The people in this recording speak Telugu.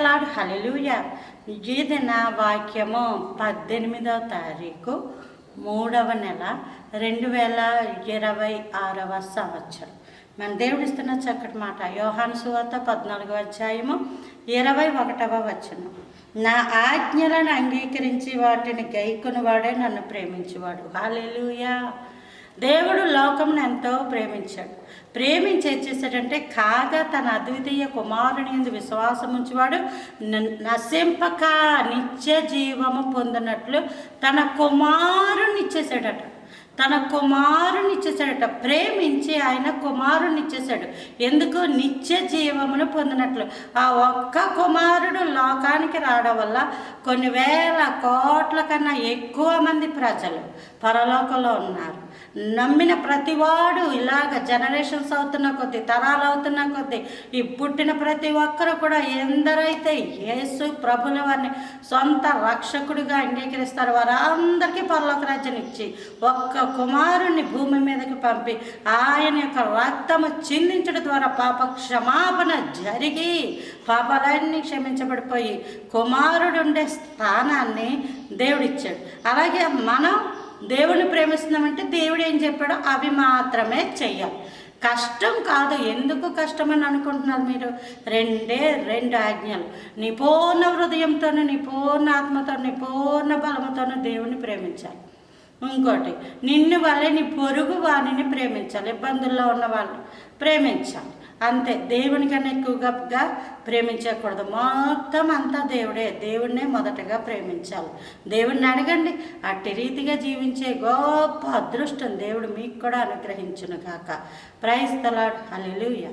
లార్డ్. హల్లెలూయా. ఇది నా వాక్యము 18వ తారీఖు 3వ నెల 2026వ సంవత్సరం. మన దేవుడు ఇస్తున్న చక్కటి మాట యోహాను సువార్త 14వ అధ్యాయము 21వ వచనం. నా ఆజ్ఞలను అంగీకరించి వాటిని గైకొని వాడే నన్ను ప్రేమించేవాడు. హల్లెలూయా. దేవుడు లోకమును ఎంతో ప్రేమించాడు. ప్రేమించి ఏం చేశాడంటే కాగా తన అద్వితీయ కుమారుని యందు విశ్వాసం ఉంచేవాడు నశింపక నిత్య జీవము పొందినట్లు తన కుమారుని ఇచ్చేసాడట. ప్రేమించి ఆయన కుమారుని ఇచ్చేశాడు. ఎందుకు? నిత్య జీవమును పొందినట్లు. ఆ ఒక్క కుమారుడు లోకానికి రావడం వల్ల కొన్ని వేల కోట్ల కన్నా ఎక్కువ మంది ప్రజలు పరలోకంలో ఉన్నారు. నమ్మిన ప్రతివాడు ఇలాగ జనరేషన్స్ అవుతున్న కొద్దీ, తరాలు అవుతున్న కొద్దీ ఈ పుట్టిన ప్రతి ఒక్కరు కూడా ఎందరైతే యేసు ప్రభుల వారిని సొంత రక్షకుడిగా అంగీకరిస్తారు వారందరికీ పరలోక రాజ్యం ఇచ్చి ఒక్క కుమారుణ్ణి భూమి మీదకి పంపి ఆయన యొక్క రక్తము చిందించడం ద్వారా పాప క్షమాపణ జరిగి పాపాలన్నీ క్షమించబడిపోయి కుమారుడు ఉండే స్థానాన్ని దేవుడిచ్చాడు. అలాగే మనం దేవుని ప్రేమిస్తున్నామంటే దేవుడు ఏం చెప్పాడో అవి మాత్రమే చెయ్యాలి. కష్టం కాదు. ఎందుకు కష్టమని అనుకుంటున్నారు మీరు? రెండు ఆజ్ఞలు. నీ పూర్ణ హృదయంతోనూ, నీ పూర్ణ ఆత్మతో, నీ పూర్ణ బలముతోనూ దేవుని ప్రేమించాలి. ఇంకోటి, నిన్ను వల్లే నీ పొరుగు వారిని ప్రేమించాలి. ఇబ్బందుల్లో ఉన్న వాళ్ళని ప్రేమించాలి. అంతే. దేవుని కన్నా ఎక్కువగా ప్రేమించకూడదు. మొత్తం అంతా దేవుడే. దేవుడినే మొదటగా ప్రేమించాలి. దేవుడిని అడగండి. అట్టి రీతిగా జీవించే గొప్ప అదృష్టం దేవుడు మీకు కూడా అనుగ్రహించును గాక. Praise the lord. హల్లెలూయా.